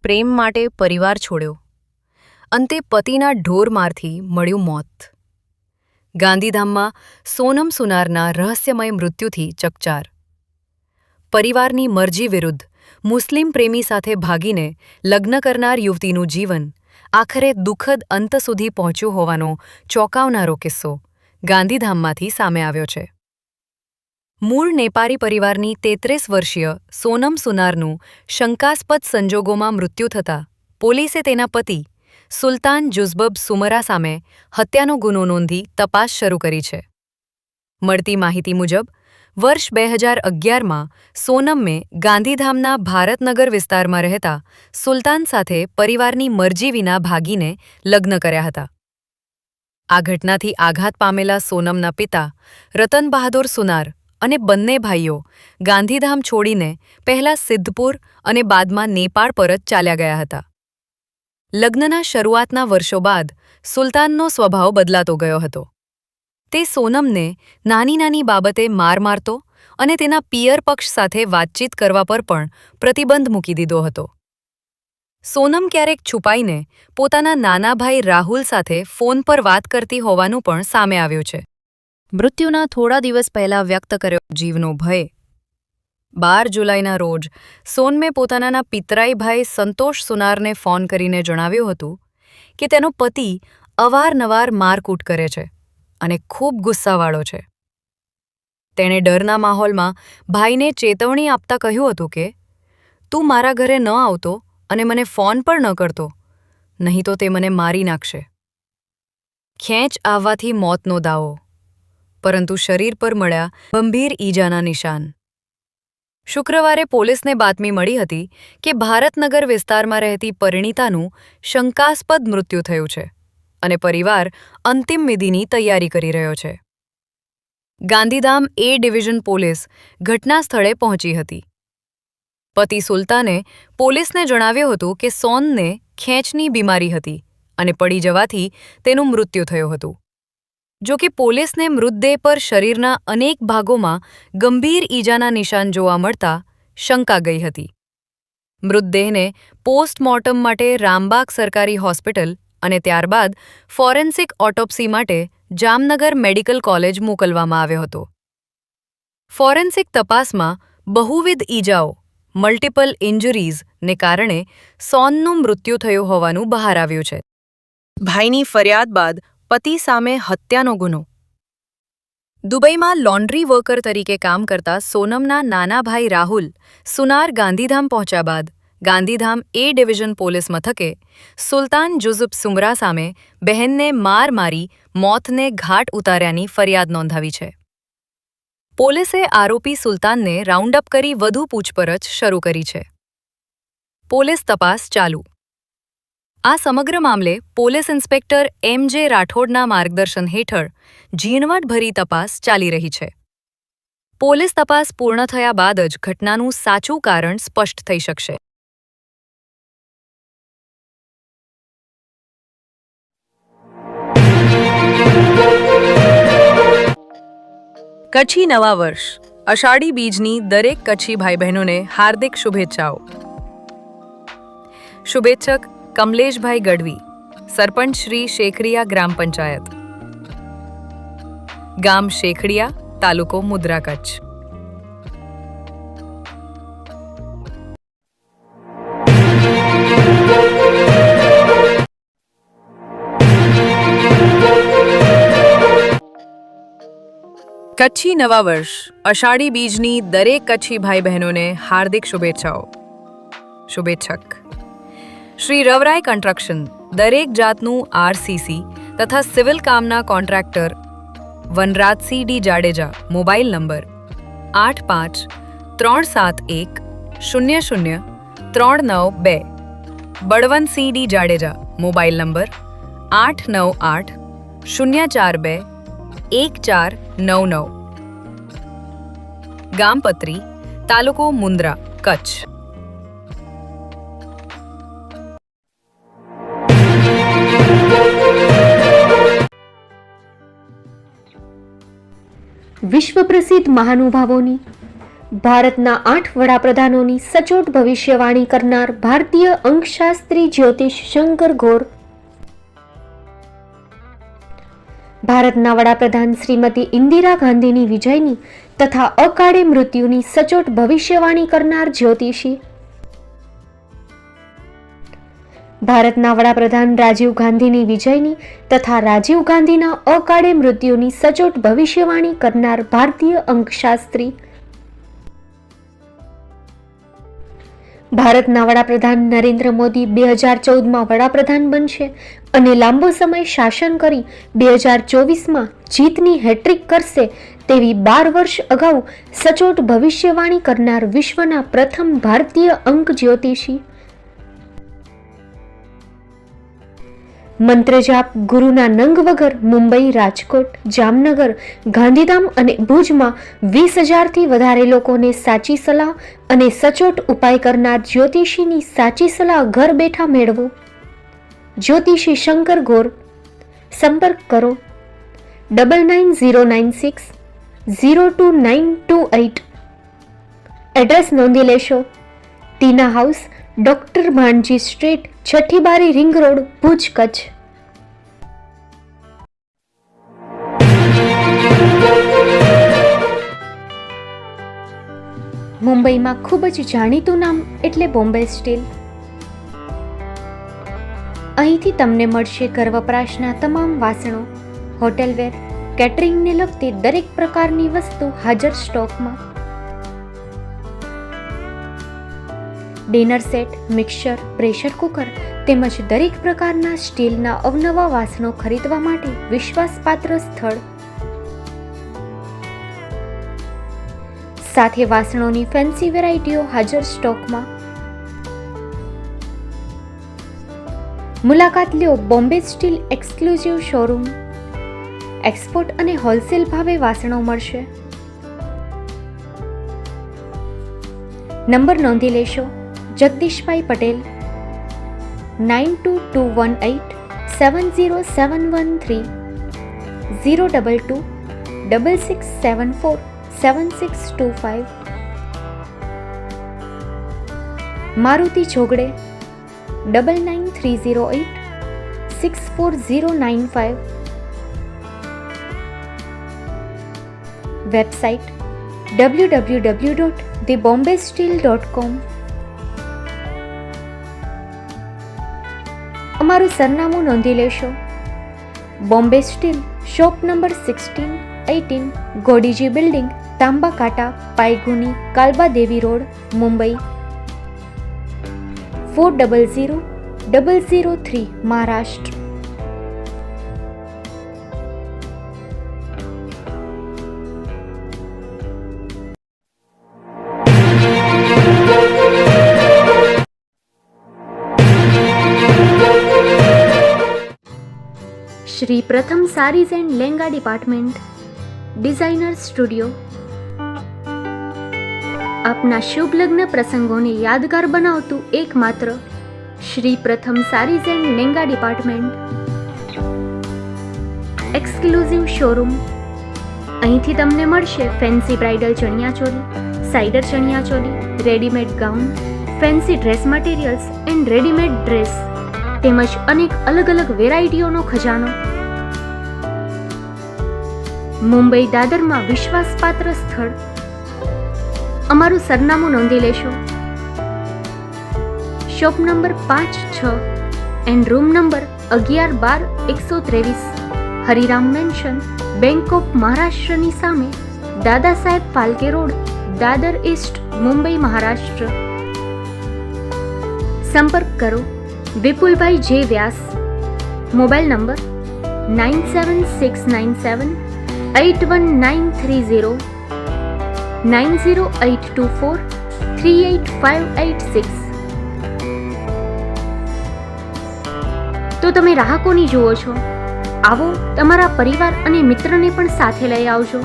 પ્રેમ માટે પરિવાર છોડ્યો. અંતે પતિના ઢોરમારથી મળ્યું મોત. ગાંધીધામમાં સોનમ સુનારના રહસ્યમય મૃત્યુથી ચકચાર. પરિવારની મરજી વિરુદ્ધ મુસ્લિમ પ્રેમી સાથે ભાગીને લગ્ન કરનાર યુવતીનું જીવન આખરે દુઃખદ અંત સુધી પહોંચ્યું હોવાનો ચોંકાવનારો કિસ્સો ગાંધીધામમાંથી સામે આવ્યો છે. મૂળ નેપાળી પરિવારની 33 વર્ષીય સોનમ સુનારનું શંકાસ્પદ સંજોગોમાં મૃત્યુ થતાં પોલીસે તેના પતિ સુલતાન જુઝબબ સુમરા સામે હત્યાનો ગુનો નોંધી તપાસ શરૂ કરી છે. મળતી માહિતી મુજબ વર્ષ 2011માં સોનમે ગાંધીધામના ભારતનગર વિસ્તારમાં રહેતા સુલતાન સાથે પરિવારની મરજી વિના ભાગીને લગ્ન કર્યા હતા. આ ઘટનાથી આઘાત પામેલા સોનમના પિતા રતન બહાદુર સુનાર અને બંને ભાઈઓ ગાંધીધામ છોડીને પહેલા સિદ્ધપુર અને બાદમાં નેપાળ પરત ચાલ્યા ગયા હતા. લગ્નના શરૂઆતના વર્ષો બાદ સુલતાનનો સ્વભાવ બદલાતો ગયો હતો. તે સોનમને નાની નાની બાબતે માર મારતો અને તેના પિયર પક્ષ સાથે વાતચીત કરવા પર પણ પ્રતિબંધ મૂકી દીધો હતો. સોનમ ક્યારેક છુપાઈને પોતાના નાના ભાઈ રાહુલ સાથે ફોન પર વાત કરતી હોવાનું પણ સામે આવ્યું છે. મૃત્યુના થોડા દિવસ પહેલા વ્યક્ત કર્યો જીવનો ભય. 12 જુલાઈના રોજ સોનમે પોતાના પિતરાઈ ભાઈ સંતોષ સુનારને ફોન કરીને જણાવ્યું હતું કે તેનો પતિ અવારનવાર મારકૂટ કરે છે અને ખૂબ ગુસ્સાવાળો છે. તેણે ડરના માહોલમાં ભાઈને ચેતવણી આપતા કહ્યું હતું કે તું મારા ઘરે ન આવતો અને મને ફોન પણ ન કરતો, નહીં તો તે મને મારી નાખશે. ખેંચ આવવાથી મોતનો દાવો, પરંતુ શરીર પર મળ્યા ગંભીર ઈજાના નિશાન. શુક્રવારે પોલીસને બાતમી મળી હતી કે ભારતનગર વિસ્તારમાં રહેતી પરિણીતાનું શંકાસ્પદ મૃત્યુ થયું છે અને પરિવાર અંતિમ વિધિની તૈયારી કરી રહ્યો છે. ગાંધીધામ એ ડિવિઝન પોલીસ ઘટના સ્થળે પહોંચી હતી. પતિ સુલતાને પોલીસને જણાવ્યું હતું કે સોનને ખેંચની બીમારી હતી અને પડી જવાથી તેનું મૃત્યુ થયું હતું. જો કે પોલીસને મૃતદેહ પર શરીરના અનેક ભાગોમાં ગંભીર ઈજાના નિશાન જોવા મળતા શંકા ગઈ હતી. મૃતદેહને પોસ્ટમોર્ટમ માટે રામબાગ સરકારી હોસ્પિટલ અને ત્યારબાદ ફોરેન્સિક ઓટોપ્સી માટે જામનગર મેડિકલ કોલેજ મોકલવામાં આવ્યો હતો. ફોરેન્સિક તપાસમાં બહુવિધ ઈજાઓ મલ્ટિપલ ઇન્જરીઝને કારણે સોનનું મૃત્યુ થયું હોવાનું બહાર આવ્યું છે. ભાઈની ફરિયાદ બાદ પતિ સામે હત્યાનો ગુનો. દુબઈમાં લોન્ડ્રી વર્કર તરીકે કામ કરતા સોનમના નાના ભાઈ રાહુલ સુનાર ગાંધીધામ પહોંચ્યા બાદ ગાંધીધામ એ ડિવિઝન પોલીસ મથકે સુલતાન જુઝબ સુમરા સામે બહેનને માર મારી મોતને ઘાટ ઉતાર્યાની ફરિયાદ નોંધાવી છે. પોલીસે આરોપી સુલતાનને રાઉન્ડઅપ કરી વધુ પૂછપરછ શરૂ કરી છે. પોલીસ તપાસ ચાલુ. આ સમગ્ર મામલે પોલીસ ઇન્સ્પેક્ટર એમ.જે. રાઠોડના માર્ગદર્શન હેઠળ ઝીણવટભરી તપાસ ચાલી રહી છે. પોલીસ તપાસ પૂર્ણ થયા બાદ જ ઘટનાનું સાચું કારણ સ્પષ્ટ થઈ શકશે. કચ્છી નવા વર્ષ અષાઢી બીજની દરેક કચ્છી ભાઈ બહેનોને હાર્દિક શુભેચ્છાઓ. શુભેચ્છક કમલેશભાઈ ગઢવી, સરપંચ શ્રી શેખરિયા ગ્રામ પંચાયત, ગામ શેખડિયા, તાલુકો મુદ્રા, કચ્છ. કચ્છી નવા વર્ષ અષાઢી બીજની દરેક કચ્છી ભાઈ બહેનોને હાર્દિક શુભેચ્છાઓ. શુભેચ્છક શ્રી રવરાય કન્સ્ટ્રક્શન દરેક જાતનું આરસીસી તથા સિવિલ કામના contractor Vanrajsinh D Jadeja, mobile number 8537100392, Balwantsinh D Jadeja, mobile number 8980421499, ગામ પત્રી, તાલુકો મુન્દ્રા, કચ્છ. વિશ્વ પ્રસિદ્ધ મહાનુભાવોની ભારતના 8 વડાપ્રધાનોની સચોટ ભવિષ્યવાણી કરનાર ભારતીય અંકશાસ્ત્રી જ્યોતિષ શંકર ગોર. ભારતના વડાપ્રધાન શ્રીમતી ઇન્દિરા ગાંધીની વિજયની તથા અકાળે મૃત્યુની સચોટ ભવિષ્યવાણી કરનાર જ્યોતિષી. ભારતના વડાપ્રધાન રાજીવ ગાંધીની વિજયની તથા રાજીવ ગાંધીના અકાળે મૃત્યુની સચોટ ભવિષ્યવાણી કરનાર ભારતીય અંકશાસ્ત્રી. ભારતના વડાપ્રધાન નરેન્દ્ર મોદી 2014માં વડાપ્રધાન બનશે અને લાંબો સમય શાસન કરી 2024માં જીતની હેટ્રિક કરશે તેવી 12 વર્ષ અગાઉ સચોટ ભવિષ્યવાણી કરનાર વિશ્વના પ્રથમ ભારતીય અંક જ્યોતિષી. મંત્રજાપ ગુરુના નંગ વગર મુંબઈ, રાજકોટ, જામનગર, ગાંધીધામ અને ભુજમાં 20,000થી વધારે લોકોને સાચી સલાહ અને સચોટ ઉપાય કરનાર જ્યોતિષીની સાચી સલાહ ઘર બેઠા મેળવો. જ્યોતિષી શંકર ગોર. સંપર્ક કરો 999096 02928. એડ્રેસ નોંધી લેશો. ટીના હાઉસ, ડોક્ટર ભાણજી સ્ટ્રીટ, છઠ્ઠી બારી, રિંગ રોડ, ભુજ, કચ્છ. મુંબઈમાં ખૂબ જ જાણીતું નામ એટલે બોમ્બે સ્ટીલ. અહીંથી તમને મળશે ઘર વપરાશના તમામ વાસણો, હોટેલવેર, કેટરિંગને લગતી દરેક પ્રકારની વસ્તુ હાજર સ્ટોકમાં. Dinner set, mixer, pressure cooker તેમજ દરેક પ્રકારના સ્ટીલના અવનવા વાસણો ખરીદવા માટે વિશ્વાસપાત્ર સ્થળ. સાથે વાસણોની ફેન્સી વેરાયટીઓ હાજર સ્ટોકમાં. મુલાકાત લ્યો Bombay steel exclusive showroom. Export અને હોલસેલ ભાવે વાસણો મળશે. નંબર નોંધી લેશો. જગદીશભાઈ પટેલ 9221870713 022 6674 7625. મારુતિ જોગડે 9930864095. Website www.thebombasteel.com. અમારું સરનામું નોંધી લેશો. Bombay steel, shop number 16-18, Godiji building, Tamba Kanta, Pydhonie, Kalba Devi road, Mumbai 400003, Maharashtra. Shri Pratham saris and lehenga department, designer studio. આપના શુભ લગ્ન પ્રસંગોને યાદગાર બનાવતું એકમાત્ર Shri Pratham saris and lehenga department. Exclusive showroom. અહીંથી તમને મળશે fancy bridal chaniya choli, cider chaniya choli, readymade gown, fancy dress materials and readymade dress તેમજ અનેક અલગ અલગ વેરાયટીઓનો ખજાનો. મુંબઈ દાદરમાં વિશ્વાસપાત્ર સ્થળ. અમારું સરનામું નોંધી લેશો. Shop number 5-6 and room number 11-12-123, Hariram mansion, bank of મહારાષ્ટ્રની સામે, દાદા સાહેબ ફાલ્કે રોડ, દાદર ઈસ્ટ, મુંબઈ, મહારાષ્ટ્ર. સંપર્ક કરો વિપુલભાઈ જે વ્યાસ. Mobile number 9769781930 9082438586. તો તમે રાહ કોની જુઓ છો? આવો, તમારા પરિવાર અને મિત્રને પણ સાથે લઈ આવજો.